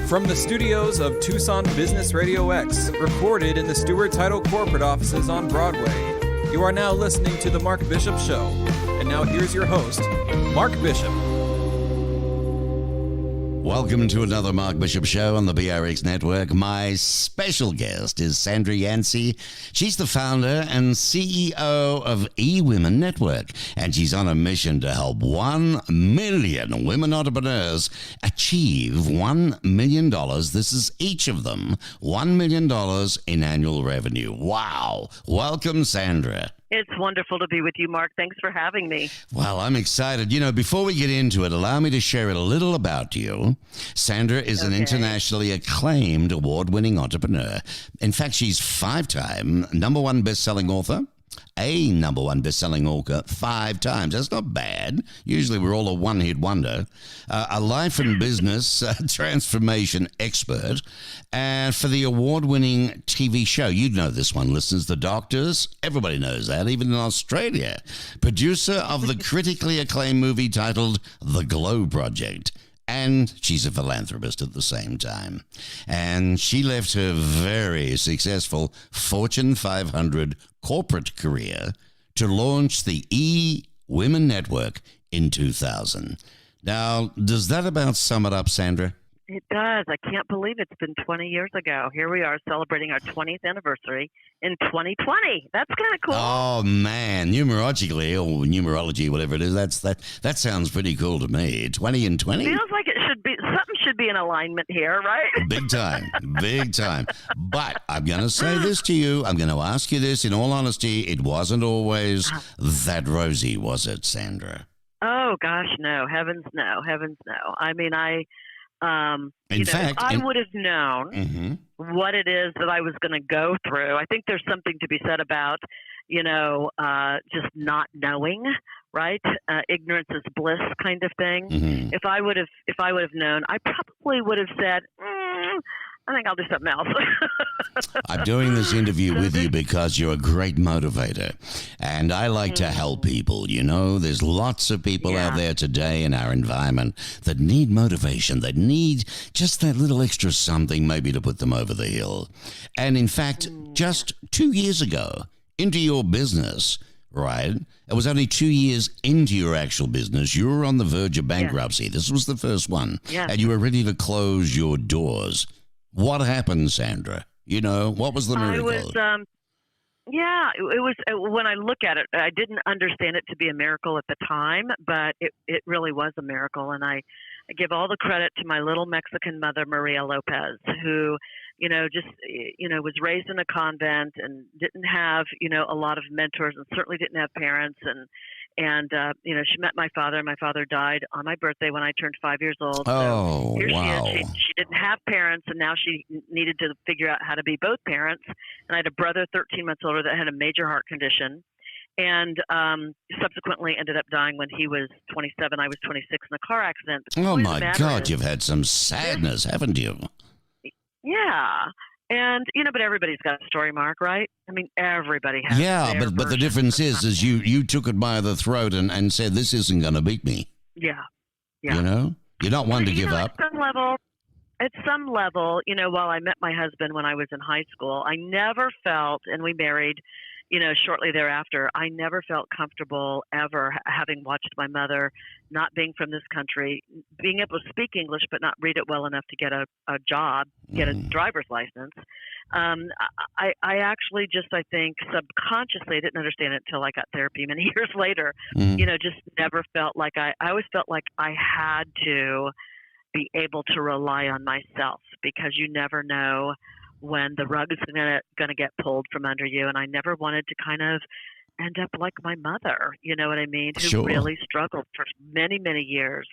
From the studios of Tucson Business RadioX, recorded in the Stewart Title corporate offices on Broadway, you are now listening to The Mark Bishop Show. And now here's your host, Mark Bishop. Welcome to another Mark Bishop Show on the BRX Network. My special guest is Sandra Yancey. She's the founder and CEO of eWomenNetwork, and she's on a mission to help 1 million women entrepreneurs achieve $1 million. This is each of them, $1 million in annual revenue. Wow. Welcome, Sandra. It's wonderful to be with you, Mark. Thanks for having me. Well, I'm excited. You know, before we get into it, allow me to share a little about you. Sandra is an internationally acclaimed award-winning entrepreneur. In fact, she's 5-time number one best-selling author. A number one best-selling author 5 times. That's not bad. Usually we're all a one-hit wonder. A life and business transformation expert. And for the award-winning TV show, you'd know this one, listeners, The Doctors. Everybody knows that, even in Australia. Producer of the critically acclaimed movie titled The Glow Project. And she's a philanthropist at the same time. And she left her very successful Fortune 500 corporate career to launch the eWomenNetwork in 2000. Now, does that about sum it up, Sandra? It does. I can't believe it's been 20 years ago. Here we are celebrating our 20th anniversary in 2020. That's kind of cool. Oh, man. Numerologically, or numerology, whatever it is, that sounds pretty cool to me. 20 and 20? Feels like it should be. Something should be in alignment here, right? Big time. Big time. But I'm going to say this to you. I'm going to ask you this in all honesty. It wasn't always that rosy, was it, Sandra? Oh, gosh, no. Heavens, no. Heavens, no. I mean, I would have known what it is that I was going to go through. I think there's something to be said about, just not knowing, right? Ignorance is bliss kind of thing. Mm-hmm. If I would have known, I probably would have said, I think I'll do something else. I'm doing this interview with you because you're a great motivator. And I like to help people, you know. There's lots of people out there today in our environment that need motivation, that need just that little extra something maybe to put them over the hill. And in fact, just 2 years ago, into your business, right? It was only 2 years into your actual business. You were on the verge of bankruptcy. This was the first one. And you were ready to close your doors. What happened, Sandra? You know, what was the miracle? It was, when I look at it, I didn't understand it to be a miracle at the time, but it really was a miracle. And I give all the credit to my little Mexican mother, Maria Lopez, who, was raised in a convent and didn't have, a lot of mentors and certainly didn't have parents. And she met my father. My father died on my birthday when I turned 5 years old. Oh, so here wow. She is. She didn't have parents, and now she needed to figure out how to be both parents. And I had a brother 13 months older that had a major heart condition and subsequently ended up dying when he was 27. I was 26 in a car accident. Oh, my God. You've had some sadness, haven't you? Yeah. And, but everybody's got a story, Mark, right? I mean, everybody has. Yeah, but the difference is you took it by the throat and said, this isn't going to beat me. Yeah. You know? You're not one to give up. At some level, while I met my husband when I was in high school, I never felt, and we married, shortly thereafter, I never felt comfortable ever having watched my mother not being from this country, being able to speak English but not read it well enough to get a job, get a driver's license. I actually just, I think, subconsciously didn't understand it until I got therapy many years later, just never felt like I always felt like I had to be able to rely on myself because you never know when the rug is going to get pulled from under you. And I never wanted to kind of end up like my mother, you know what I mean, who really struggled for many, many years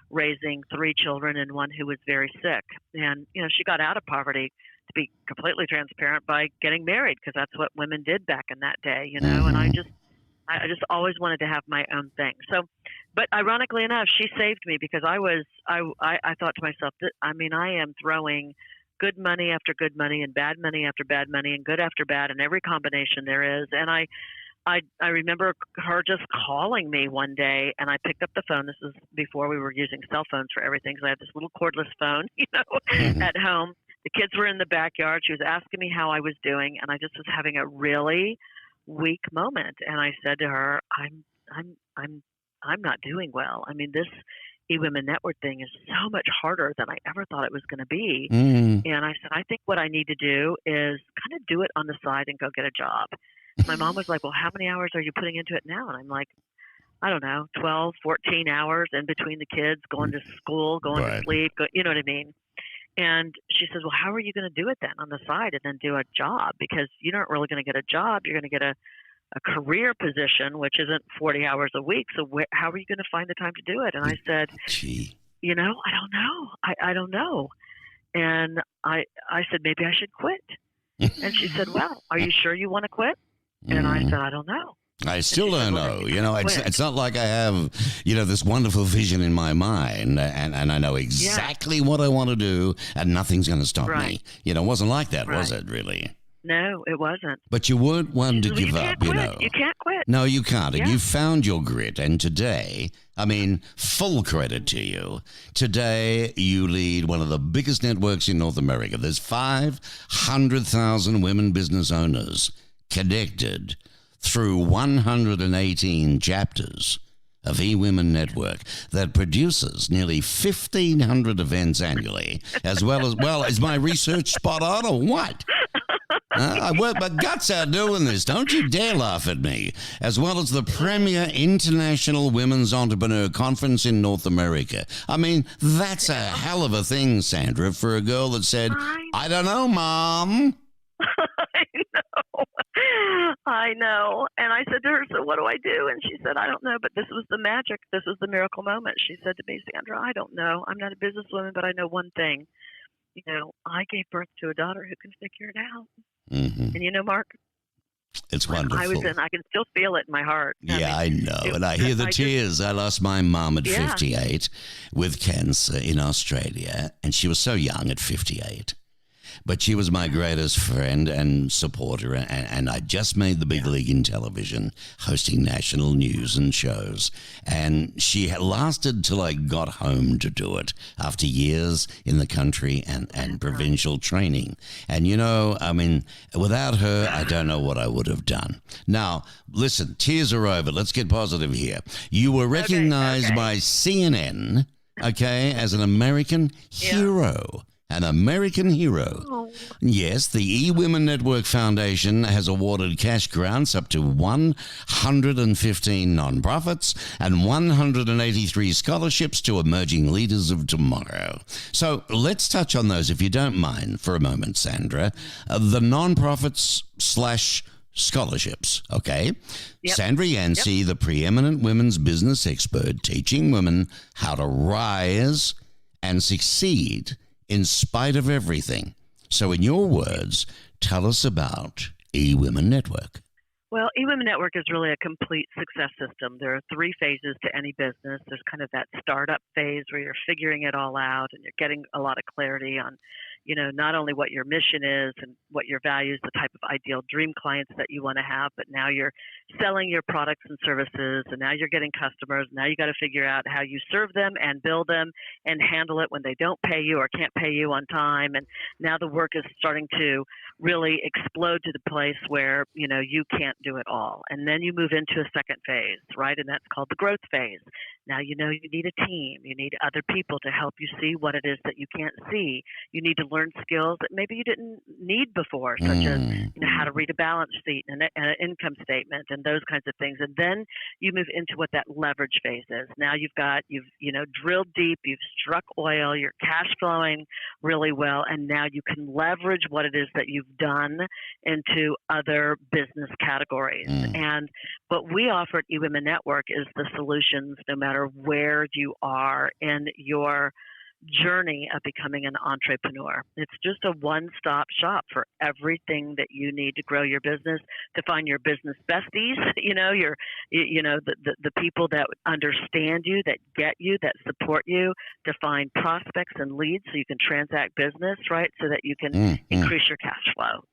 raising 3 children and one who was very sick. And, she got out of poverty, to be completely transparent, by getting married because that's what women did back in that day, and I just always wanted to have my own thing. So, but ironically enough, she saved me because I thought to myself that, I am throwing good money after good money and bad money after bad money and good after bad and every combination there is. And I I remember her just calling me one day, and I picked up the phone. This was before we were using cell phones for everything, because I had this little cordless phone, at home. The kids were in the backyard. She was asking me how I was doing, and I just was having a really weak moment. And I said to her, I'm not doing well. I mean, this eWomenNetwork thing is so much harder than I ever thought it was going to be. And I said, I think what I need to do is kind of do it on the side and go get a job. My mom was like, well, how many hours are you putting into it now? And I'm like, I don't know, 12, 14 hours in between the kids, going to school, going to sleep, you know what I mean? And she says, well, how are you going to do it then on the side and then do a job? Because you're not really going to get a job. You're going to get a career position, which isn't 40 hours a week. So how are you going to find the time to do it? And I said, I don't know. I don't know. And I said, maybe I should quit. And she said, well, are you sure you want to quit? And I said, I don't know. I still don't know. It's not like I have, this wonderful vision in my mind and I know exactly what I want to do and nothing's going to stop me. It wasn't like that, was it, really? No, it wasn't. But you weren't one to give up, You can't quit. No, you can't. And you found your grit. And today, full credit to you. Today, you lead one of the biggest networks in North America. There's 500,000 women business owners connected through 118 chapters of eWomenNetwork that produces nearly 1,500 events annually, as well as my research spot on or what? I work my guts out doing this. Don't you dare laugh at me. As well as the premier international women's entrepreneur conference in North America. That's a hell of a thing, Sandra, for a girl that said, I don't know, Mom. I know. And I said to her, so what do I do? And she said, I don't know, but this was the magic. This was the miracle moment. She said to me, Sandra, I don't know. I'm not a businesswoman, but I know one thing. I gave birth to a daughter who can figure it out. Mm-hmm. And Mark, it's wonderful. I can still feel it in my heart. I know. And I hear the tears. I lost my mom at 58 with cancer in Australia. And she was so young at 58. But she was my greatest friend and supporter, and I just made the big league in television, hosting national news and shows. And she had lasted till I got home to do it after years in the country and provincial training. And, without her, I don't know what I would have done. Now, listen, tears are over. Let's get positive here. You were recognized by CNN, as an American hero. An American hero. Oh. Yes, the eWomenNetwork Foundation has awarded cash grants up to 115 nonprofits and 183 scholarships to emerging leaders of tomorrow. So let's touch on those, if you don't mind, for a moment, Sandra. The nonprofits / scholarships, okay? Yep. Sandra Yancey, the preeminent women's business expert, teaching women how to rise and succeed in spite of everything. So in your words, tell us about eWomenNetwork. Well, eWomenNetwork is really a complete success system. There are 3 phases to any business. There's kind of that startup phase where you're figuring it all out and you're getting a lot of clarity on, not only what your mission is and what your values, the type of ideal dream clients that you want to have, but now you're selling your products and services, and now you're getting customers. Now you got to figure out how you serve them and build them and handle it when they don't pay you or can't pay you on time. And now the work is starting to really explode to the place where, you can't do it all. And then you move into a second phase, right? And that's called the growth phase. Now, you need a team. You need other people to help you see what it is that you can't see. You need to learn skills that maybe you didn't need before, such as how to read a balance sheet and an income statement and those kinds of things. And then you move into what that leverage phase is. Now you've drilled deep, you've struck oil, you're cash flowing really well, and now you can leverage what it is that you've done into other business categories. And what we offer at eWomenNetwork is the solutions no matter where you are in your journey of becoming an entrepreneur. It's just a one-stop shop for everything that you need to grow your business, to find your business besties, the people that understand you, that get you, that support you, to find prospects and leads so you can transact business, right, so that you can increase your cash flow.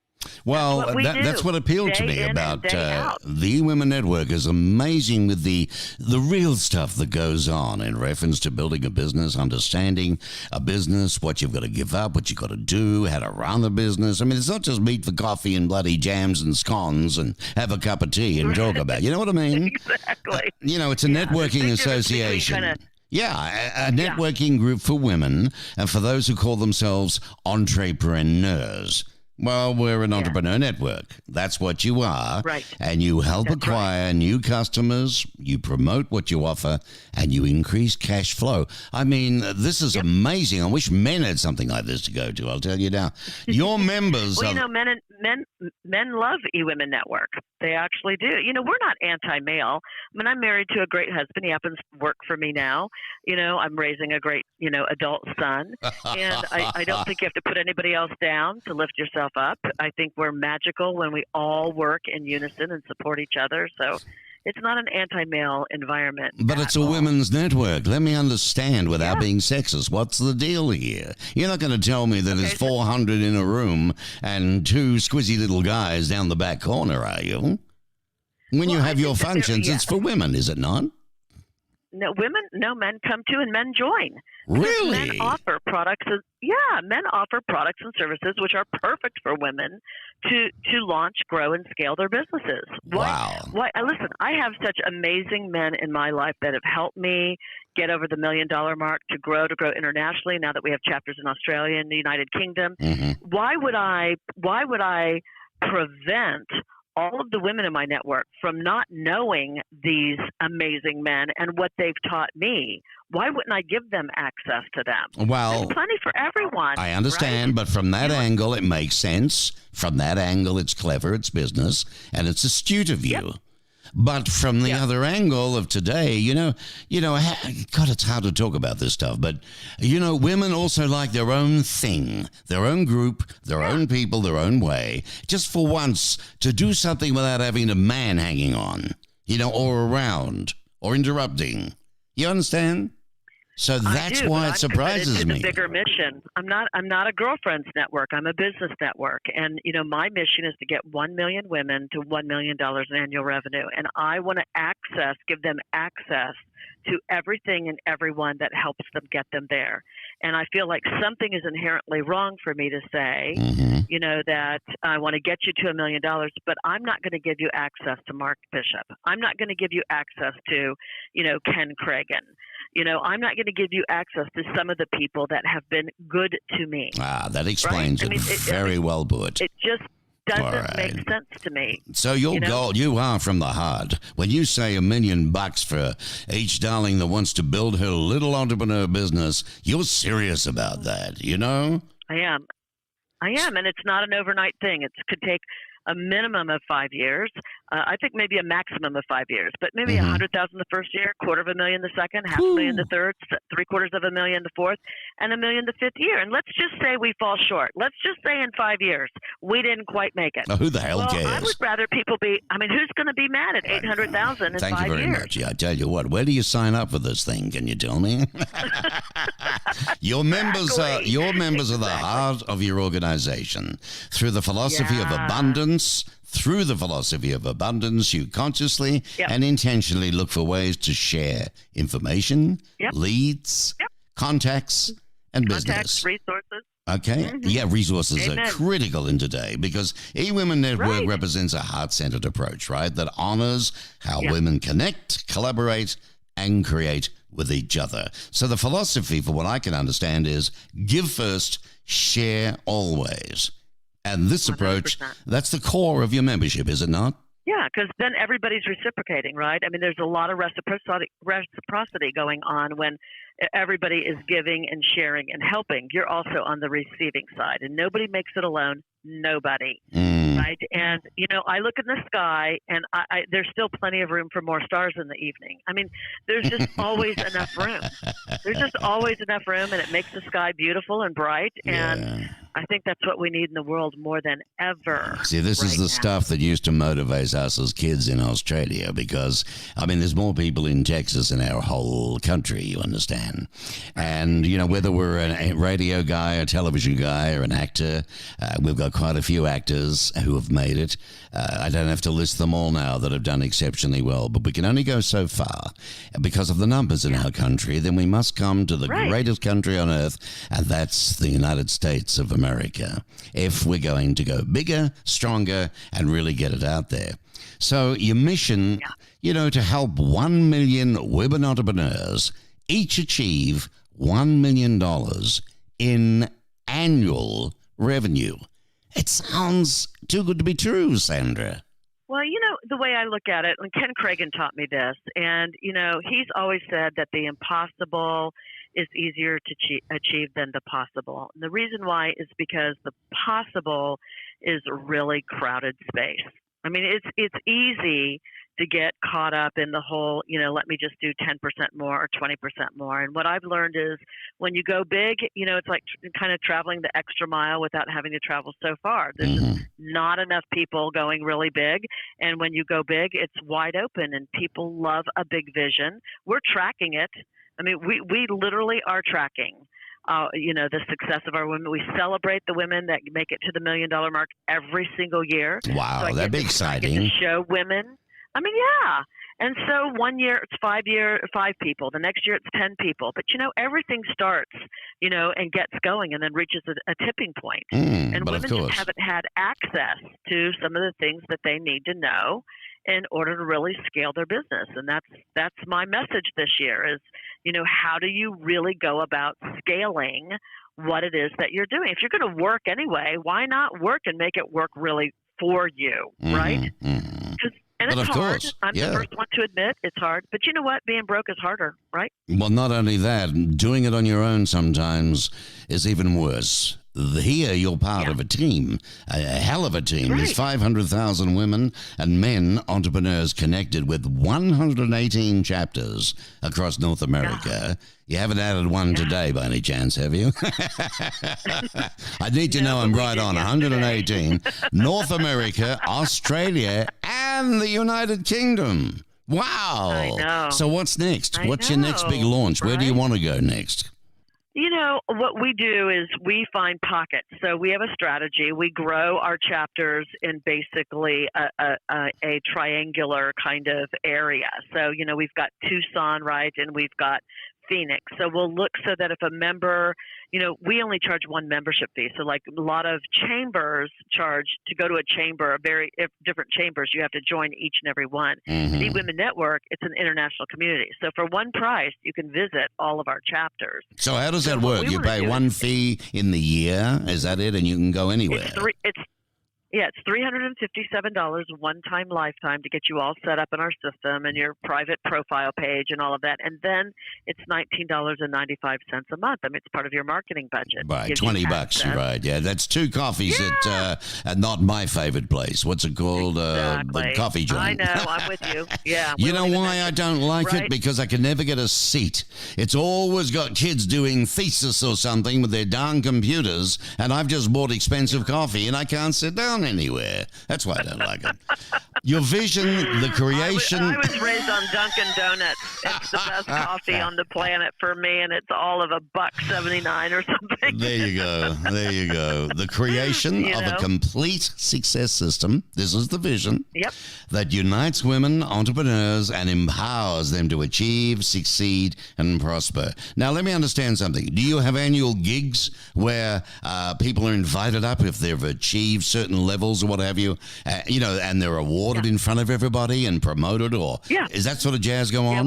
Well, that's what appealed to me about the eWomen Network is amazing with the real stuff that goes on in reference to building a business, understanding a business, what you've got to give up, what you've got to do, how to run the business. I mean, it's not just meet for coffee and bloody jams and scones and have a cup of tea and talk about. You know what I mean? Exactly. It's a networking association. Yeah, a networking group for women and for those who call themselves entrepreneurs. Well, we're an entrepreneur network. That's what you are. Right. And you help acquire new customers, you promote what you offer, and you increase cash flow. I mean, this is amazing. I wish men had something like this to go to, I'll tell you now. Your members well, men love eWomen Network. They actually do. We're not anti-male. I mean, I'm married to a great husband. He happens to work for me now. I'm raising a great, adult son. And I don't think you have to put anybody else down to lift yourself up. I think we're magical when we all work in unison and support each other. So it's not an anti-male environment. But it's a women's network. Let me understand without being sexist. What's the deal here? You're not going to tell me that there's 400 in a room and two squizzy little guys down the back corner, are you? When you have your functions, it's for women, is it not? No, men come to and men join. Really? Men offer products. Men offer products and services which are perfect for women to launch, grow, and scale their businesses. Wow. Why? Listen, I have such amazing men in my life that have helped me get over the $1 million mark, to grow internationally. Now that we have chapters in Australia and the United Kingdom, why would I prevent all of the women in my network from not knowing these amazing men and what they've taught me? Why wouldn't I give them access to them? Well, there's plenty for everyone. I understand, but from that angle, it makes sense. From that angle, it's clever, it's business, and it's astute of you. Yep. But from the other angle of today, God, it's hard to talk about this stuff, but, women also like their own thing, their own group, their own people, their own way, just for once to do something without having a man hanging on, or around or interrupting. You understand? So that's why it surprises me. It's a bigger mission. I'm not a girlfriend's network. I'm a business network. And, my mission is to get 1 million women to $1 million in annual revenue. And I want to give them access to everything and everyone that helps them get them there. And I feel like something is inherently wrong for me to say, that I want to get you to $1 million, but I'm not going to give you access to Mark Bishop. I'm not going to give you access to, Ken Cragen. I'm not going to give you access to some of the people that have been good to me. That explains it. Very well put. It just doesn't make sense to me. So your goal, you are from the heart. When you say $1 million for each darling that wants to build her little entrepreneur business, you're serious about that, I am. And it's not an overnight thing. It could take a minimum of 5 years. I think maybe a maximum of 5 years, but maybe 100,000 the first year, $250,000 the second, $500,000 the third, $750,000 the fourth, and $1 million the fifth year. And let's just say we fall short. Let's just say in 5 years we didn't quite make it. Now, who the hell cares? I would rather people be. I mean, who's going to be mad at 800,000 in 5 years? Thank you very much. Yeah, I tell you what. Where do you sign up for this thing? Can you tell me? Your members are the heart of your organization. Through the philosophy of abundance. Through the philosophy of abundance, you consciously and intentionally look for ways to share information, leads, contacts, and business. Resources. Okay? Yeah, resources are critical in today because eWomen Network represents a heart-centered approach, right? That honors how women connect, collaborate, and create with each other. So the philosophy, for what I can understand, is give first, share always. And this approach, 100%. That's the core of your membership, is it not? Yeah, because then everybody's reciprocating, right? I mean, there's a lot of reciprocity going on when everybody is giving and sharing and helping. You're also on the receiving side, and nobody makes it alone. Nobody, right? And, I look in the sky, and there's still plenty of room for more stars in the evening. I mean, there's just always enough room. There's just always enough room, and it makes the sky beautiful and bright. And I think that's what we need in the world more than ever. See, this is the stuff that used to motivate us as kids in Australia because, I mean, there's more people in Texas in our whole country, you understand. And, you know, whether we're a radio guy, a television guy, or an actor, we've got quite a few actors who have made it. I don't have to list them all now that have done exceptionally well, but we can only go so far because of the numbers in our country. Then we must come to the greatest country on earth, and that's the United States of America, if we're going to go bigger, stronger, and really get it out there. So your mission, you know, to help 1 million women entrepreneurs each achieve $1 million in annual revenue. It sounds too good to be true, Sandra. Well, you know, the way I look at it, and Ken Cragen taught me this, and, you know, he's always said that the impossible is easier to achieve than the possible. And the reason why is because the possible is a really crowded space. I mean, it's easy to get caught up in the whole, you know, let me just do 10% more or 20% more. And what I've learned is when you go big, you know, it's like kind of traveling the extra mile without having to travel so far. There's just not enough people going really big. And when you go big, it's wide open and people love a big vision. We're tracking it. I mean, we literally are tracking, you know, the success of our women. We celebrate the women that make it to the $1 million mark every single year. Wow, so that'd be exciting. I get to show women. I mean, yeah. And so one year it's 5 people. The next year it's 10 people. But, you know, everything starts, you know, and gets going and then reaches a tipping point. And women just haven't had access to some of the things that they need to know in order to really scale their business. And that's my message this year is, you know, how do you really go about scaling what it is that you're doing? If you're going to work anyway, why not work and make it work really for you, right? And it's hard. I'm the first one to admit it's hard. But you know what? Being broke is harder, right? Well, not only that, doing it on your own sometimes is even worse. Here, you're part of a team, a hell of a team. There's 500,000 women and men entrepreneurs connected with 118 chapters across North America. You haven't added one today by any chance, have you? I need to know I'm right on. 118. North America, Australia, and the United Kingdom. Wow. I know. So what's next? What's your next big launch? Where do you want to go next? You know, what we do is we find pockets. So we have a strategy. We grow our chapters in basically a triangular kind of area. So, you know, we've got Tucson, right, and we've got Phoenix. So we'll look so that if a member, you know, we only charge one membership fee. So like a lot of chambers charge to go to a chamber, different chambers, you have to join each and every one. The eWomenNetwork, it's an international community. So for one price, you can visit all of our chapters. So how does that work? You pay one fee in the year, is that it? And you can go anywhere? It's $357 one-time lifetime to get you all set up in our system and your private profile page and all of that. And then it's $19.95 a month. I mean, it's part of your marketing budget. Right, $20, you're right. Yeah, that's 2 coffees at not my favorite place. What's it called? The coffee joint. I know, I'm with you. Yeah. You know why I don't like it? Because I can never get a seat. It's always got kids doing thesis or something with their darn computers, and I've just bought expensive coffee, and I can't sit down anywhere. That's why I don't like it. Your vision, the creation. I was raised on Dunkin' Donuts. It's the best coffee on the planet for me, and it's all of $1.79 or something. There you go. There you go. The creation of a complete success system. This is the vision. Yep. That unites women entrepreneurs and empowers them to achieve, succeed, and prosper. Now, let me understand something. Do you have annual gigs where people are invited up if they've achieved certain levels or what have you, you know, and they're awarded in front of everybody and promoted, or is that sort of jazz go on? Yeah,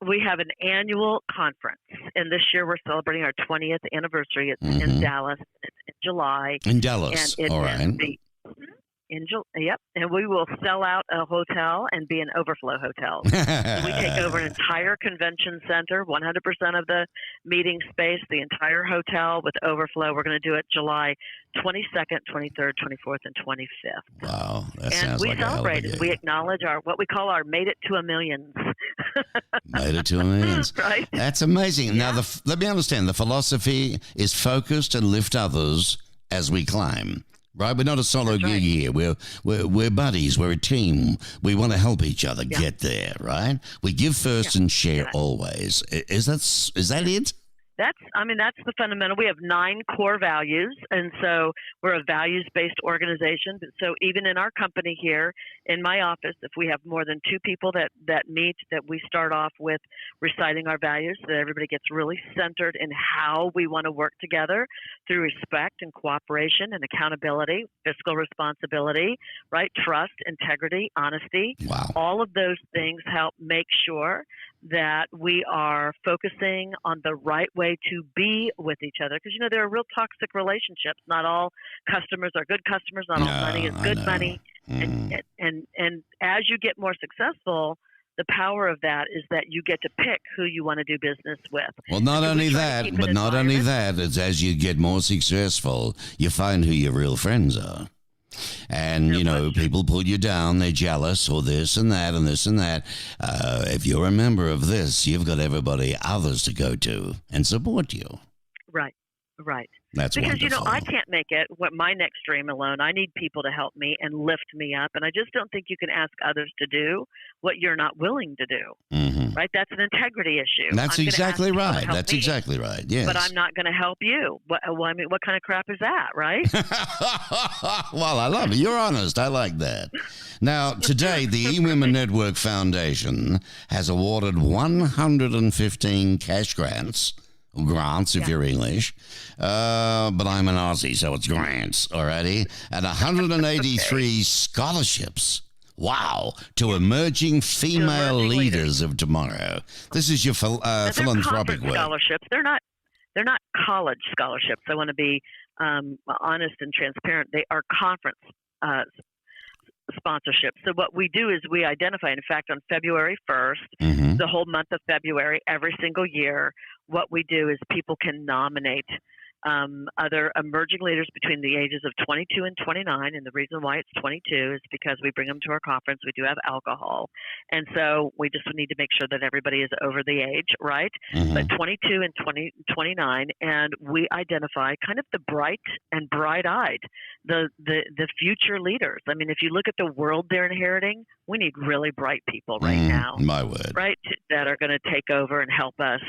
we have an annual conference, and this year we're celebrating our 20th anniversary. It's in Dallas. It's in July. In Dallas, and all right. Yep, and we will sell out a hotel and be an overflow hotel. So we take over an entire convention center, 100% of the meeting space, the entire hotel with overflow. We're going to do it July 22nd, 23rd, 24th, and 25th. Wow, that and sounds we like a hell of a celebrate it. gig. We acknowledge what we call our made it to a millions. Made it to amends. Right? That's amazing. Yeah. Now, let me understand. The philosophy is focus to lift others as we climb. Right? We're not a solo That's right. gig here. We're buddies. We're a team. We want to help each other get there, right? We give first and share always. Is that it? That's the fundamental. We have 9 core values, and so we're a values-based organization. So even in our company here, in my office, if we have more than 2 people that meet, that we start off with reciting our values, so that everybody gets really centered in how we want to work together through respect and cooperation and accountability, fiscal responsibility, right? Trust, integrity, honesty. Wow. All of those things help make sure that we are focusing on the right way to be with each other. Because, there are real toxic relationships. Not all customers are good customers. Not all money is good money. And as you get more successful, the power of that is that you get to pick who you want to do business with. Well, not only that, it's as you get more successful, you find who your real friends are. And, people pull you down. They're jealous or this and that and this and that. If you're a member of this, you've got others to go to and support you. Right. That's because, wonderful. I can't make it my next dream alone. I need people to help me and lift me up. And I just don't think you can ask others to do what you're not willing to do. Mm-hmm. Right? That's an integrity issue. That's exactly right. Exactly right. Yes. But I'm not going to help you. What kind of crap is that, right? Well, I love it. You're honest. I like that. Now, today, the eWomenNetwork Foundation has awarded 115 cash grants if you're English, but I'm an Aussie, so it's grants, alrighty, and 183 scholarships. Wow, to emerging female leaders of tomorrow. This is your philanthropic work. Scholarships. They're not college scholarships. I want to be honest and transparent. They are conference sponsorship. So what we do is we identify, in fact, on February 1st, the whole month of February, every single year, what we do is people can nominate other emerging leaders between the ages of 22 and 29. And the reason why it's 22 is because we bring them to our conference. We do have alcohol. And so we just need to make sure that everybody is over the age, right? But 22 and 29, and we identify kind of the bright and bright-eyed, the future leaders. I mean, if you look at the world they're inheriting, we need really bright people right now. My word. Right? That are going to take over and help us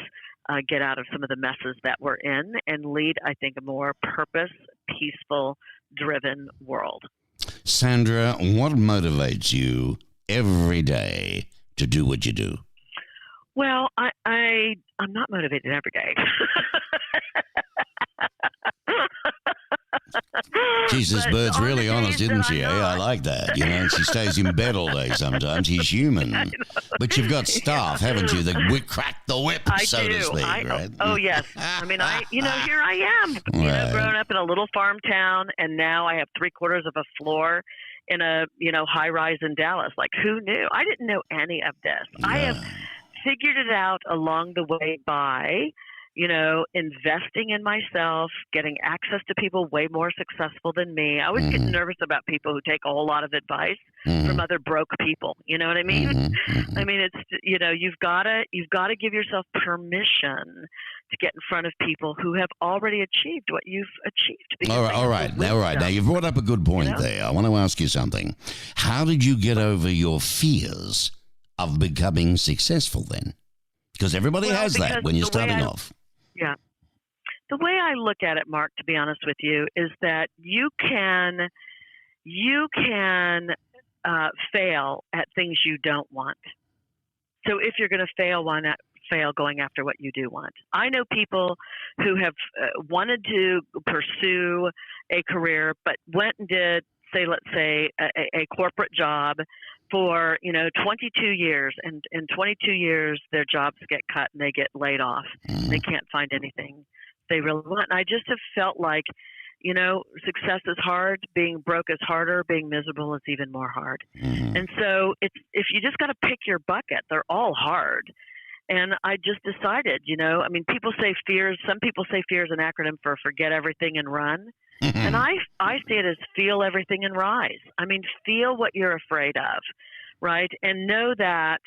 get out of some of the messes that we're in and lead, I think, a more purpose, peaceful, driven world. Sandra, what motivates you every day to do what you do? Well, I'm not motivated every day. Jesus, Bird's really honest, isn't she? I like that. She stays in bed all day sometimes. She's human. But you've got staff, haven't you, that crack the whip, so to speak, right? Oh, yes. I mean, here I am, growing up in a little farm town, and now I have 3/4 of a floor in a, high-rise in Dallas. Like, who knew? I didn't know any of this. Yeah. I have figured it out along the way by investing in myself, getting access to people way more successful than me. I always get nervous about people who take a whole lot of advice from other broke people. You know what I mean? I mean, it's, you've got to give yourself permission to get in front of people who have already achieved what you've achieved. All right. Now, you've brought up a good point there. I want to ask you something. How did you get over your fears of becoming successful then? Because everybody has that when you're starting off. Yeah. The way I look at it, Mark, to be honest with you, is that you can fail at things you don't want. So if you're going to fail, why not fail going after what you do want? I know people who have wanted to pursue a career, but went and did, let's say, a corporate job for 22 years, and in 22 years their jobs get cut and they get laid off. They can't find anything they really want. And I just have felt like success is hard, being broke is harder, being miserable is even more hard. And so if you just got to pick your bucket, they're all hard. And I just decided, people say fears. Some people say fear is an acronym for forget everything and run. And I see it as feel everything and rise. I mean, feel what you're afraid of, right? And know that,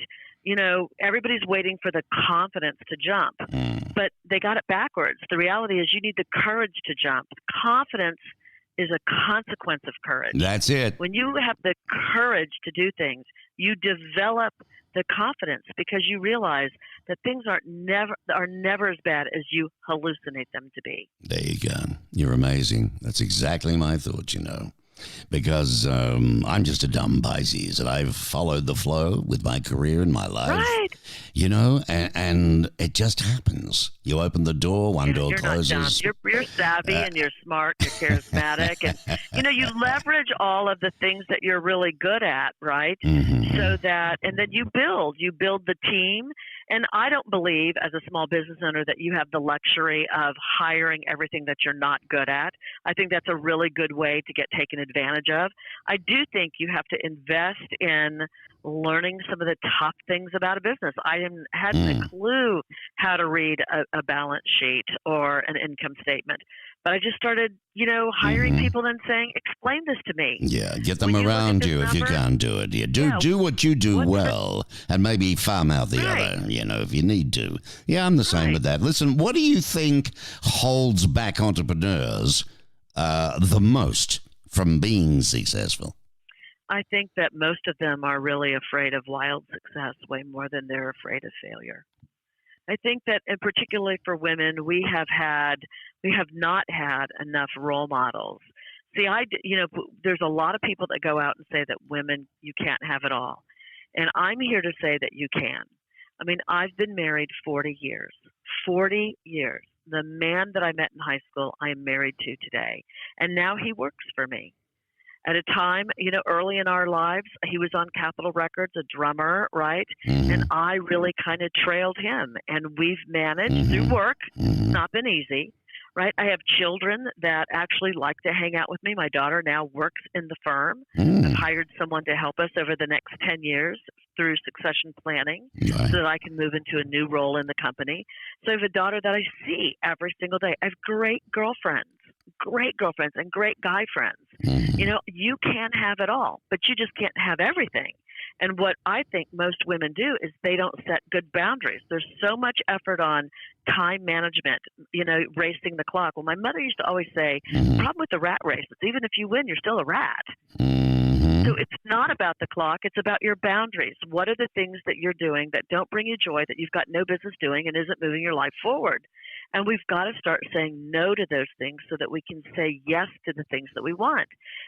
everybody's waiting for the confidence to jump, but they got it backwards. The reality is you need the courage to jump. Confidence is a consequence of courage. That's it. When you have the courage to do things, you develop the confidence because you realize that things are never as bad as you hallucinate them to be. There you go. You're amazing. That's exactly my thoughts, because I'm just a dumb Pisces, and I've followed the flow with my career and my life. Right. And it just happens. You open the door, one door closes. You're not dumb. You're savvy and you're smart, you're charismatic, and you leverage all of the things that you're really good at, right? Mm-hmm. So that, and then you build the team. And I don't believe, as a small business owner, that you have the luxury of hiring everything that you're not good at. I think that's a really good way to get taken advantage of. I do think you have to invest in learning some of the tough things about a business. I hadn't a clue how to read a balance sheet or an income statement. But I just started, hiring people and saying, explain this to me. Yeah, get them around you if you can't do it. Do what you do well and maybe farm out the other, if you need to. Yeah, I'm the same with that. Listen, what do you think holds back entrepreneurs the most from being successful? I think that most of them are really afraid of wild success way more than they're afraid of failure. I think that, and particularly for women, we have not had enough role models. See, there's a lot of people that go out and say that women, you can't have it all. And I'm here to say that you can. I mean, I've been married 40 years. 40 years. The man that I met in high school, I am married to today. And now he works for me. At a time, early in our lives, he was on Capitol Records, a drummer, right? Mm-hmm. And I really kind of trailed him. And we've managed through work. It's not been easy, right? I have children that actually like to hang out with me. My daughter now works in the firm. I've hired someone to help us over the next 10 years through succession planning so that I can move into a new role in the company. So I have a daughter that I see every single day. I have great girlfriends and great guy friends. You can have it all, but you just can't have everything. And what I think most women do is they don't set good boundaries. There's so much effort on time management, racing the clock. Well, my mother used to always say, the problem with the rat race is even if you win, you're still a rat. So it's not about the clock. It's about your boundaries. What are the things that you're doing that don't bring you joy, that you've got no business doing and isn't moving your life forward? And we've got to start saying no to those things so that we can say yes to the things that we want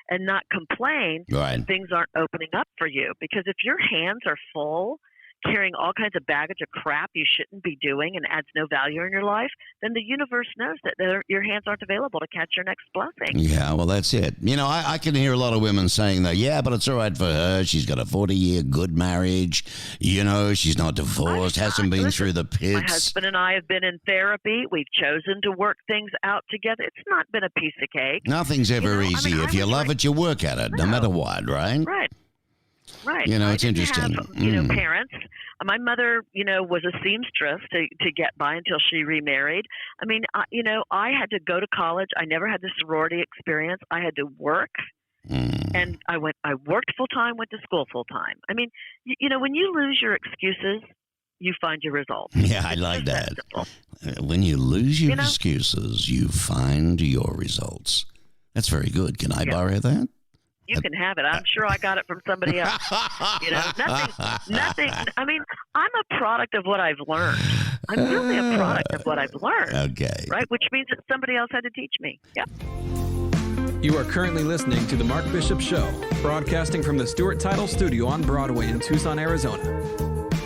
and not complain when things aren't opening up for you. Because if your hands are full, carrying all kinds of baggage of crap you shouldn't be doing and adds no value in your life, then the universe knows that your hands aren't available to catch your next blessing. Yeah, well, that's it. I can hear a lot of women saying that, yeah, but it's all right for her. She's got a 40-year good marriage. She's not divorced, hasn't been through the pits. My husband and I have been in therapy. We've chosen to work things out together. It's not been a piece of cake. Nothing's ever easy. If you love it, you work at it, no matter what, right? Right. It's interesting. Have, parents. My mother, was a seamstress to get by until she remarried. I mean, I had to go to college. I never had the sorority experience. I had to work. And I worked full time, went to school full time. I mean, when you lose your excuses, you find your results. Yeah, I like that. When you lose your excuses, you find your results. That's very good. Can I borrow that? You can have it. I'm sure I got it from somebody else. Nothing. I mean, I'm a product of what I've learned. I'm really a product of what I've learned. Okay. Right? Which means that somebody else had to teach me. Yep. You are currently listening to The Mark Bishop Show, broadcasting from the Stewart Title Studio on Broadway in Tucson, Arizona.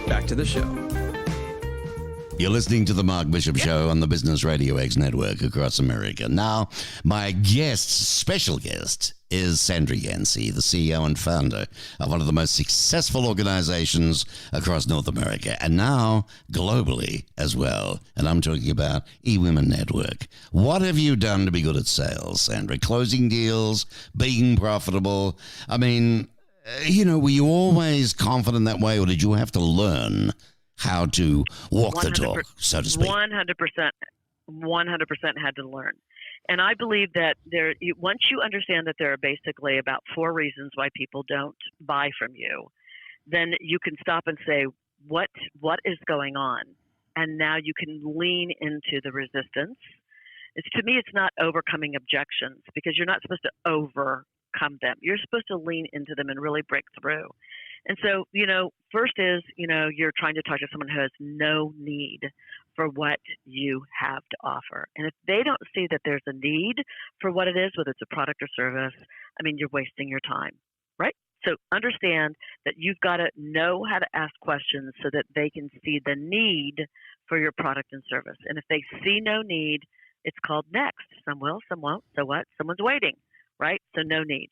Back to the show. You're listening to The Mark Bishop Show on the Business RadioX network across America. Now, my special guest, is Sandra Yancey, the CEO and founder of one of the most successful organizations across North America, and now globally as well. And I'm talking about eWomenNetwork. What have you done to be good at sales, Sandra? Closing deals, being profitable? I mean, were you always confident that way, or did you have to learn how to walk the talk, so to speak? 100% had to learn. And I believe that once you understand that there are basically about 4 reasons why people don't buy from you, then you can stop and say, what is going on, and now you can lean into the resistance. To me, it's not overcoming objections, because you're not supposed to overcome them. You're supposed to lean into them and really break through. And so, first is, you're trying to talk to someone who has no need for what you have to offer. And if they don't see that there's a need for what it is, whether it's a product or service, you're wasting your time, right? So understand that you've got to know how to ask questions so that they can see the need for your product and service. And if they see no need, it's called next. Some will, some won't. So what? Someone's waiting, right? So no need.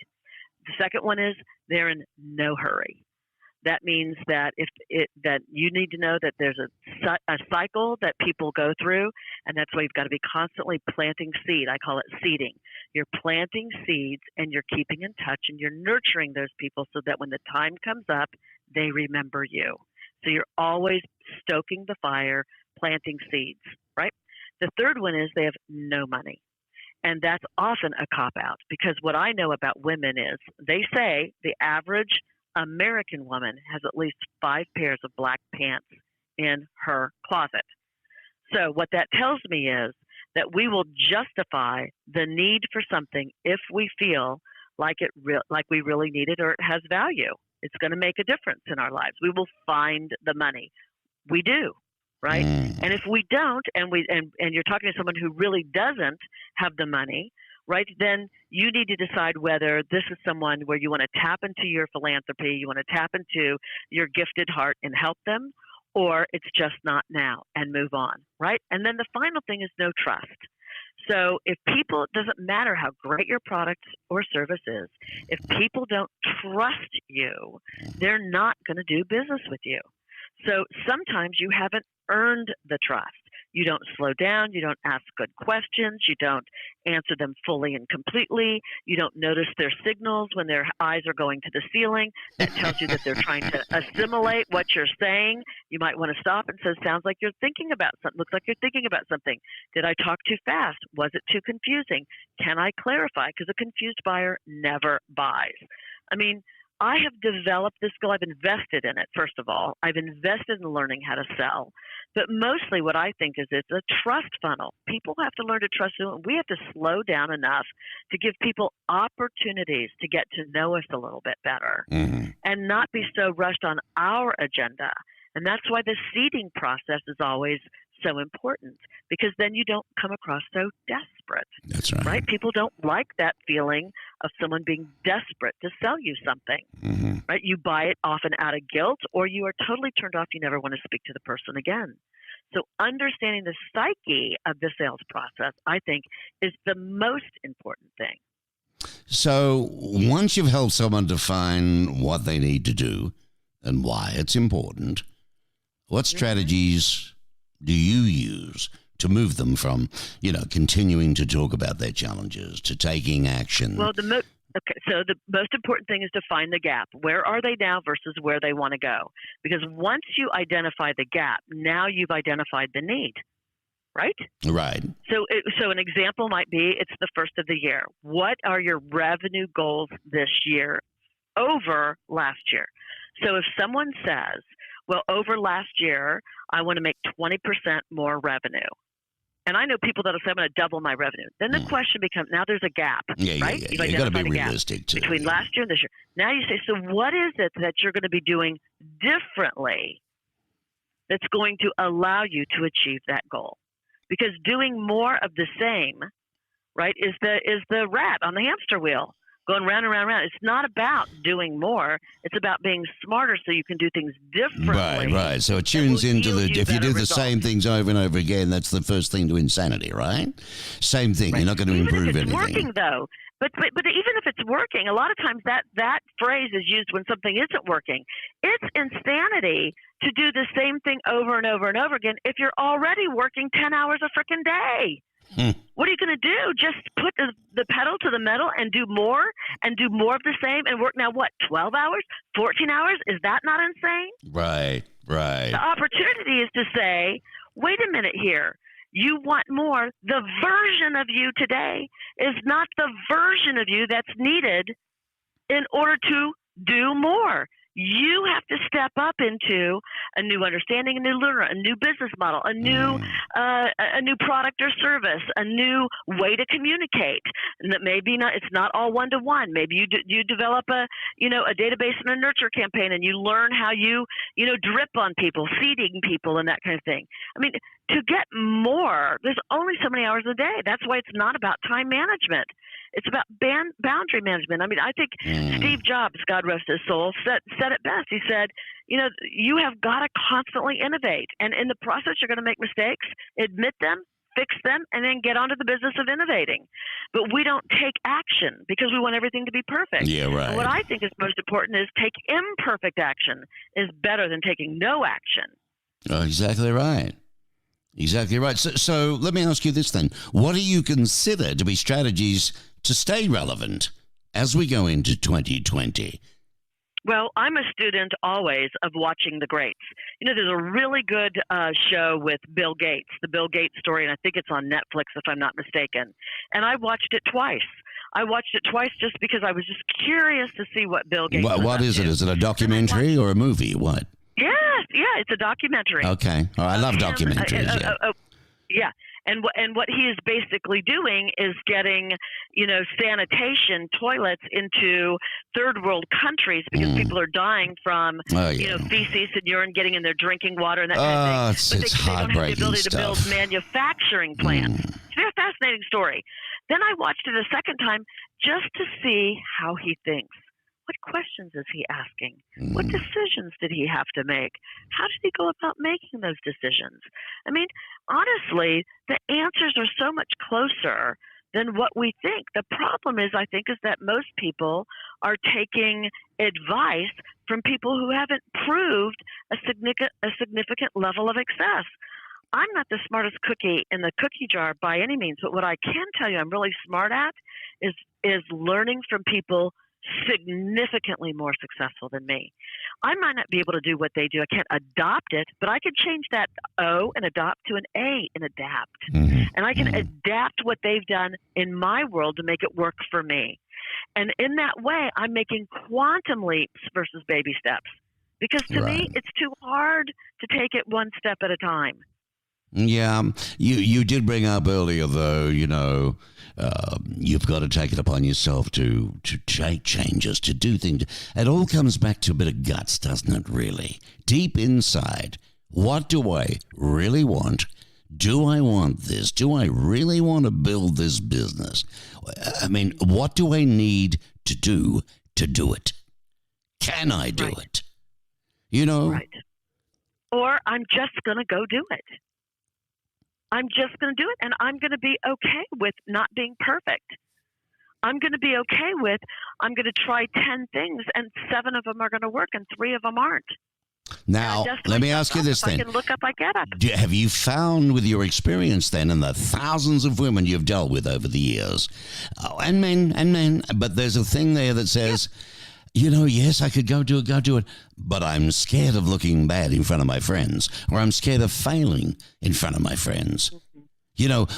The second one is they're in no hurry. That means that that you need to know that there's a cycle that people go through, and that's why you've got to be constantly planting seed. I call it seeding. You're planting seeds, and you're keeping in touch, and you're nurturing those people so that when the time comes up, they remember you. So you're always stoking the fire, planting seeds, right? The third one is they have no money. And that's often a cop-out, because what I know about women is they say the average American woman has at least 5 pairs of black pants in her closet. So what that tells me is that we will justify the need for something if we feel like we really need it or it has value. It's going to make a difference in our lives. We will find the money. We do, right? And if we don't, and you're talking to someone who really doesn't have the money, right, then you need to decide whether this is someone where you want to tap into your philanthropy, you want to tap into your gifted heart and help them, or it's just not now and move on, right? And then the final thing is no trust. So if people, it doesn't matter how great your product or service is, if people don't trust you, they're not going to do business with you. So sometimes you haven't earned the trust. You don't slow down. You don't ask good questions. You don't answer them fully and completely. You don't notice their signals when their eyes are going to the ceiling. That tells you that they're trying to assimilate what you're saying. You might want to stop and say, sounds like you're thinking about something. Looks like you're thinking about something. Did I talk too fast? Was it too confusing? Can I clarify? Because a confused buyer never buys. I have developed this skill. I've invested in it, first of all. I've invested in learning how to sell. But mostly what I think is it's a trust funnel. People have to learn to trust you, and we have to slow down enough to give people opportunities to get to know us a little bit better and not be so rushed on our agenda. And that's why the seeding process is always so important, because then you don't come across so desperate. That's right. Right? People don't like that feeling of someone being desperate to sell you something. Right? You buy it often out of guilt, or you are totally turned off. You never want to speak to the person again. So understanding the psyche of the sales process, I think, is the most important thing. So once you've helped someone define what they need to do and why it's important, what strategies do you use to move them from, continuing to talk about their challenges to taking action? Well, so the most important thing is to find the gap. Where are they now versus where they want to go? Because once you identify the gap, now you've identified the need, right? Right. So an example might be, it's the first of the year. What are your revenue goals this year over last year? So if someone says, well, over last year, I want to make 20% more revenue. And I know people that will say, I'm going to double my revenue. Then the question becomes, now there's a gap, right? You've got to be realistic too. Between last year and this year. Now you say, so what is it that you're going to be doing differently that's going to allow you to achieve that goal? Because doing more of the same, right, is the rat on the hamster wheel, going round and round and round. It's not about doing more. It's about being smarter so you can do things differently. Right. So it tunes into if you do the same things over and over again, that's the first thing to insanity, right? Same thing. Right. You're not going to improve anything. It's working, though. But even if it's working, a lot of times that phrase is used when something isn't working. It's insanity to do the same thing over and over and over again if you're already working 10 hours a freaking day. What are you going to do? Just put the pedal to the metal and do more of the same and work now, 12 hours, 14 hours? Is that not insane? Right. The opportunity is to say, wait a minute here. You want more. The version of you today is not the version of you that's needed in order to do more. You have to step up into a new understanding, a new learner, a new business model, a new product or service, a new way to communicate. And that maybe not, it's not all one-to-one. Maybe you develop a database and a nurture campaign, and you learn how you drip on people, feeding people, and that kind of thing. I mean, to get more, there's only so many hours a day. That's why it's not about time management. It's about boundary management. I mean, I think Steve Jobs, God rest his soul, said it best. He said, you have got to constantly innovate. And in the process, you're going to make mistakes, admit them, fix them, and then get on to the business of innovating. But we don't take action because we want everything to be perfect. Yeah, right. And what I think is most important is take imperfect action is better than taking no action. Oh, exactly right. Exactly right. So let me ask you this then. What do you consider to be strategies to stay relevant as we go into 2020? Well, I'm a student always of watching the greats. There's a really good show with Bill Gates, the Bill Gates story, and I think it's on Netflix if I'm not mistaken. And I watched it twice. I watched it twice just because I was just curious to see what Bill Gates was What is it? Is it a documentary or a movie? What? Yeah, it's a documentary. Okay. Oh, I love documentaries. Yeah. And what he is basically doing is getting, sanitation toilets into third world countries because people are dying from, feces and urine getting in their drinking water and that kind of thing. It's they don't have the ability stuff. to build manufacturing plants. It's a very fascinating story. Then I watched it a second time just to see how he thinks. What questions is he asking? What decisions did he have to make? How did he go about making those decisions? I mean, honestly, the answers are so much closer than what we think. The problem is, I think, is that most people are taking advice from people who haven't proved a significant level of success. I'm not the smartest cookie in the cookie jar by any means, but what I can tell you I'm really smart at is learning from people significantly more successful than me. I might not be able to do what they do. I can't adopt it, but I can change that O and adopt to an A and adapt. And I can adapt what they've done in my world to make it work for me. And in that way, I'm making quantum leaps versus baby steps. Because to me, it's too hard to take it one step at a time. Yeah, you did bring up earlier, though, you've got to take it upon yourself to make changes, to do things. It all comes back to a bit of guts, doesn't it, really? Deep inside, what do I really want? Do I want this? Do I really want to build this business? I mean, what do I need to do it? Can I do it? Right. Or I'm just going to go do it. I'm just going to do it, and I'm going to be okay with not being perfect. I'm going to be okay with, I'm going to try 10 things, and 7 of them are going to work, and 3 of them aren't. Now, let me ask you this then. If I can look up, I get up. Have you found with your experience then, and the thousands of women you've dealt with over the years, and men, but there's a thing there that says, yes, I could go do it, but I'm scared of looking bad in front of my friends, or I'm scared of failing in front of my friends.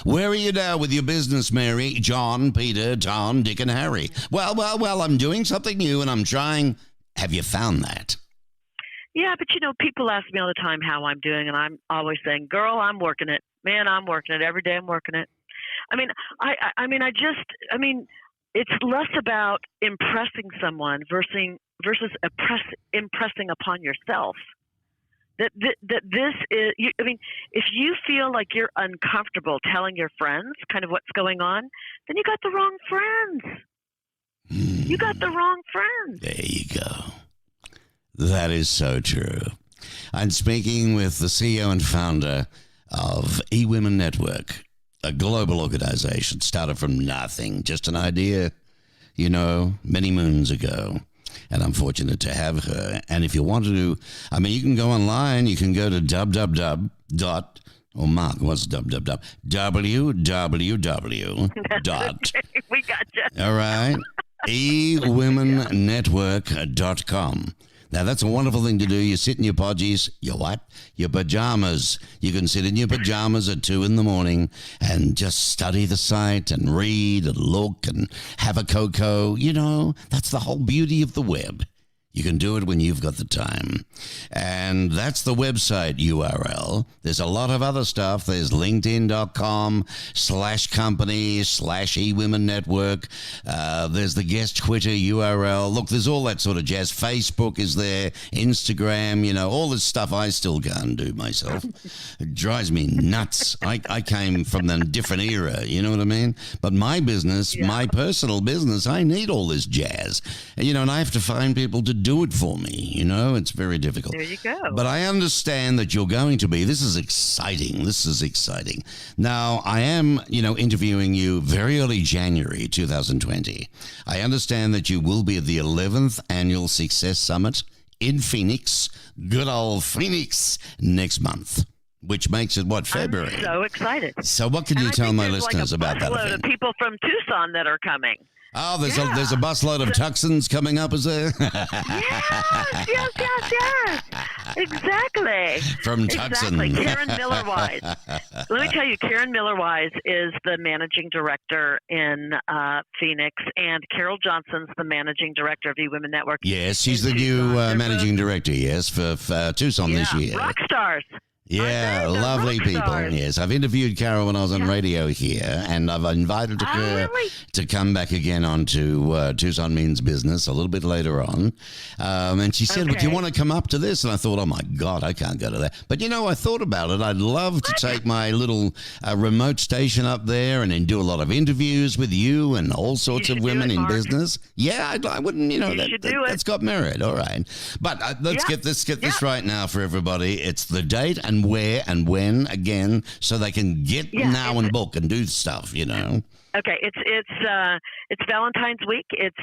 Where are you now with your business, Mary, John, Peter, Tom, Dick, and Harry? Well, I'm doing something new, and I'm trying. Have you found that? Yeah, but people ask me all the time how I'm doing, and I'm always saying, girl, I'm working it. Man, I'm working it. Every day I'm working it. It's less about impressing someone versus impressing upon yourself. That this is, if you feel like you're uncomfortable telling your friends kind of what's going on, then you got the wrong friends. You got the wrong friends. There you go. That is so true. I'm speaking with the CEO and founder of eWomenNetwork, a global organization started from nothing, just an idea, many moons ago. And I'm fortunate to have her. And if you want to, you can go online. You can go to www. Mark, what's www? www. We got you. All right. eWomenNetwork.com. Now, that's a wonderful thing to do. You sit in your podgies, your pajamas. You can sit in your pajamas at 2 a.m. and just study the site and read and look and have a cocoa. That's the whole beauty of the web. You can do it when you've got the time. And that's the website URL. There's a lot of other stuff. There's linkedin.com/company/eWomenNetwork. There's the guest Twitter URL. Look, there's all that sort of jazz. Facebook is there, Instagram, all this stuff I still can't do myself. It drives me nuts. I came from a different era, you know what I mean? But my business, my personal business, I need all this jazz. And I have to find people to do it for me. It's very difficult. There you go. But I understand that you're going to be. This is exciting. Now, I am, interviewing you very early January 2020. I understand that you will be at the 11th Annual Success Summit in Phoenix, good old Phoenix, next month. Which makes it, February? I'm so excited. So what can you tell my listeners about that event? There's a busload of people from Tucson that are coming. Oh, there's a busload of Tucsons coming up, is there? Yes. Exactly. From Tucson. Exactly. Karen Miller-Wise. Let me tell you, Karen Miller-Wise is the managing director in Phoenix, and Carol Johnson's the managing director of eWomenNetwork. Yes, she's the new managing director, yes, for Tucson this year. Rock stars. Yeah, lovely people. Yes, I've interviewed Carol when I was on radio here, and I've invited her to come back again onto Tucson Means Business a little bit later on. And she said, "Would you want to come up to this?" And I thought, "Oh my God, I can't go to that." But I thought about it. I'd love to take my little remote station up there and then do a lot of interviews with you and all sorts of women in business. Yeah, I wouldn't. That's got merit. All right, but let's get this right now for everybody. It's the date and where and when again, so they can get now and book and do stuff. Okay, it's Valentine's week. It's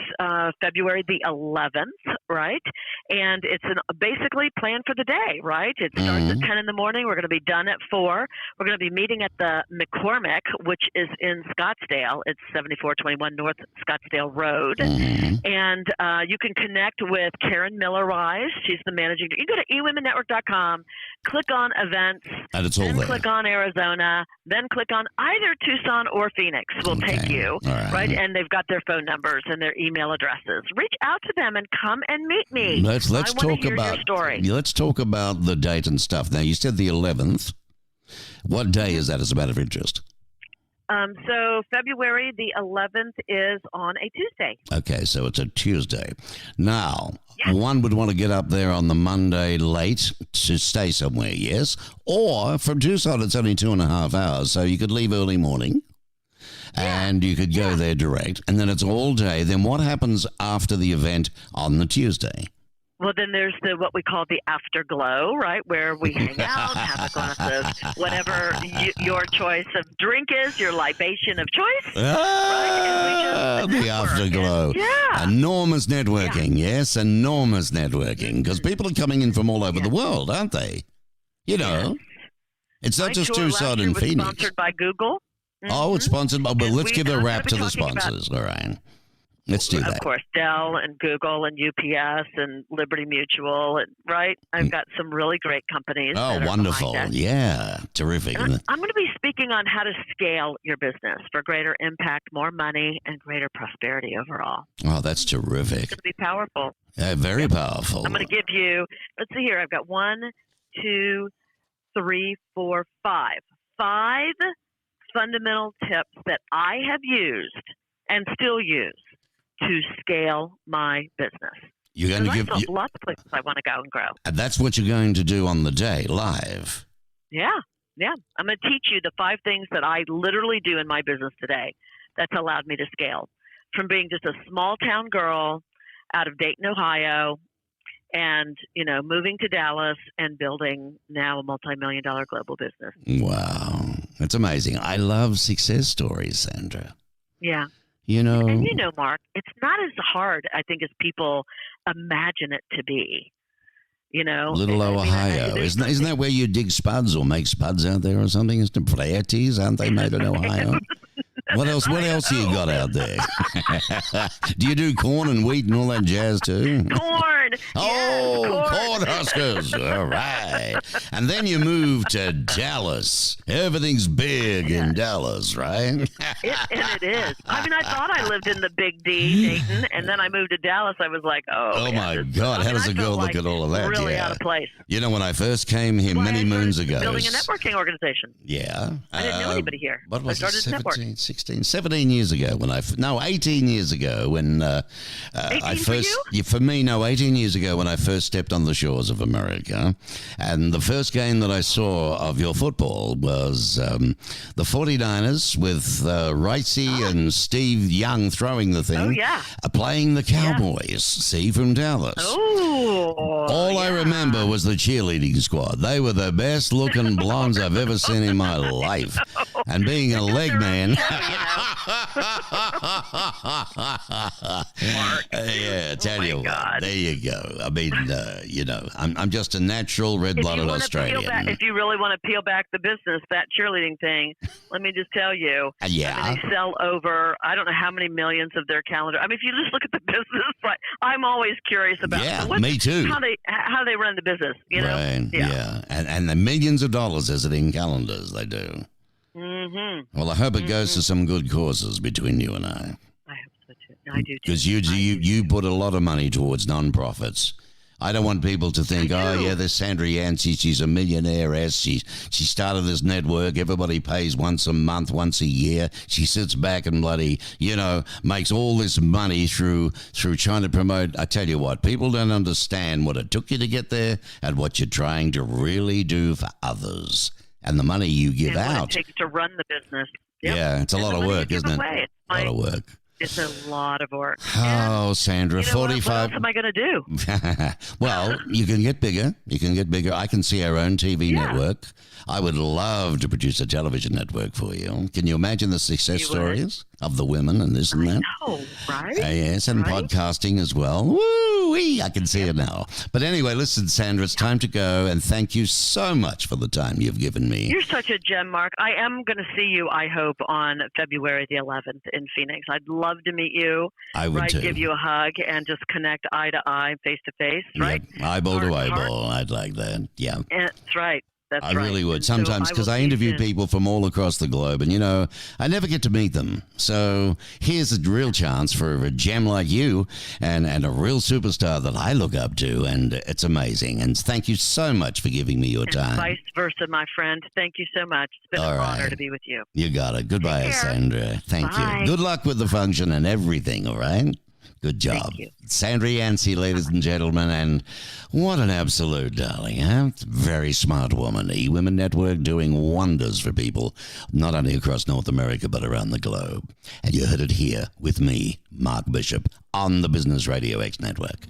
February the 11th, right? And it's basically planned for the day, right? It starts at 10 in the morning. We're going to be done at 4. We're going to be meeting at the McCormick, which is in Scottsdale. It's 7421 North Scottsdale Road. And you can connect with Karen Miller-Wise. She's the managing. You can go to eWomenNetwork.com, click on events, and it's all there. Click on Arizona, then click on either Tucson or Phoenix. We'll take you, right? And they've got their phone numbers and their email addresses. Reach out to them and come and meet me. Let's talk about your story. Let's talk about the date and stuff. Now, you said the 11th. What day is that, as a matter of interest? So February the 11th is on a Tuesday. Okay, so it's a Tuesday. Now, one would want to get up there on the Monday late to stay somewhere, yes? Or from Tucson, it's only 2.5 hours, so you could leave early morning. And you could go there direct, and then it's all day. Then what happens after the event on the Tuesday? Well, then there's what we call the afterglow, right, where we hang out, have a glass of whatever your choice of drink is, your libation of choice. Right? The afterglow. Enormous networking, yes, enormous networking, because people are coming in from all over the world, aren't they? It's not just Tucson and Phoenix. Sponsored by Google. Oh, it's sponsored by, well, let's give a wrap to the sponsors. All right. Let's do that. Of course, Dell and Google and UPS and Liberty Mutual, right? I've got some really great companies. Oh, wonderful. Yeah, terrific. I'm going to be speaking on how to scale your business for greater impact, more money, and greater prosperity overall. Oh, that's terrific. It's going to be powerful. Very powerful. I'm going to give you, let's see here, I've got 1, 2, 3, 4, 5. 5 fundamental tips that I have used and still use to scale my business. You're going to give lots of places I want to go and grow. And that's what you're going to do on the day, live. Yeah. I'm going to teach you the 5 things that I literally do in my business today that's allowed me to scale. From being just a small town girl out of Dayton, Ohio, and, moving to Dallas and building now a multi-million-dollar global business. Wow. That's amazing. I love success stories, Sandra. Yeah. And Mark, it's not as hard, I think, as people imagine it to be. Little Ohio. Isn't that where you dig spuds or make spuds out there or something? It's the Pleiades, aren't they made in Ohio? What else you got out there? Do you do corn and wheat and all that jazz too? Corn. Oh, corn. Cornhuskers. All right. And then you moved to Dallas. Everything's big in Dallas, right? And it is. I mean, I thought I lived in the Big D, Dayton, and then I moved to Dallas. I was like, oh my God. How does a girl look at all of that? Really out of place. You know, when I first came here many moons ago. Building a networking organization. Yeah. I didn't know anybody here. What was I it? 17 years ago when 18 years ago when I first, for me, 18 years ago when I first stepped on the shores of America. And the first game that I saw of your football was the 49ers with Ricey and Steve Young throwing the thing. Oh, yeah. Playing the Cowboys, see, from Dallas. Oh, all I remember was the cheerleading squad. They were the best looking blondes I've ever seen in my life. And being a leg man. Yeah, tell you what. There you go. I mean, I'm just a natural red-blooded Australian. If you really want to peel back the business, that cheerleading thing, let me just tell you. Yeah. I mean, they sell over, I don't know how many millions of their calendar. I mean, if you just look at the business, I'm always curious about me too. How they run the business, you know? Right, yeah. And the millions of dollars visiting calendars they do. Mm-hmm. Well, I hope it goes to some good causes between you and I. I hope so too. I do too. Because you put a lot of money towards non-profits. I don't want people to think, there's Sandra Yancey, she's a millionaire-ass. She started this network. Everybody pays once a month, once a year. She sits back and makes all this money through trying to promote. I tell you what, people don't understand what it took you to get there and what you're trying to really do for others. And the money you give out. What it takes to run the business. Yep. Yeah, it's a lot of work, isn't it? A lot of work. It's a lot of work. Oh, Sandra, 45. What else am I going to do? Well, you can get bigger. I can see our own TV network. I would love to produce a television network for you. Can you imagine the success stories of the women and this and that? Oh, right. Yes, and podcasting as well. Woo-wee, I can see it now. But anyway, listen, Sandra, it's time to go, and thank you so much for the time you've given me. You're such a gem, Mark. I am going to see you, I hope, on February the 11th in Phoenix. I'd love to meet you. I would too. Give you a hug and just connect eye to eye, face to face, right? Yep. Eyeball to eyeball. I'd like that. Yeah. That's right. I really would. Sometimes, because I interview people from all across the globe, and, I never get to meet them. So here's a real chance for a gem like you and a real superstar that I look up to, and it's amazing. And thank you so much for giving me your time. Vice versa, my friend. Thank you so much. It's been an honor to be with you. You got it. Goodbye, Sandra. Thank you. Good luck with the function and everything, all right? Good job. Thank you. Sandra Yancey, ladies and gentlemen, and what an absolute darling, huh? Very smart woman. eWomenNetwork doing wonders for people, not only across North America, but around the globe. And you heard it here with me, Mark Bishop, on the Business RadioX network.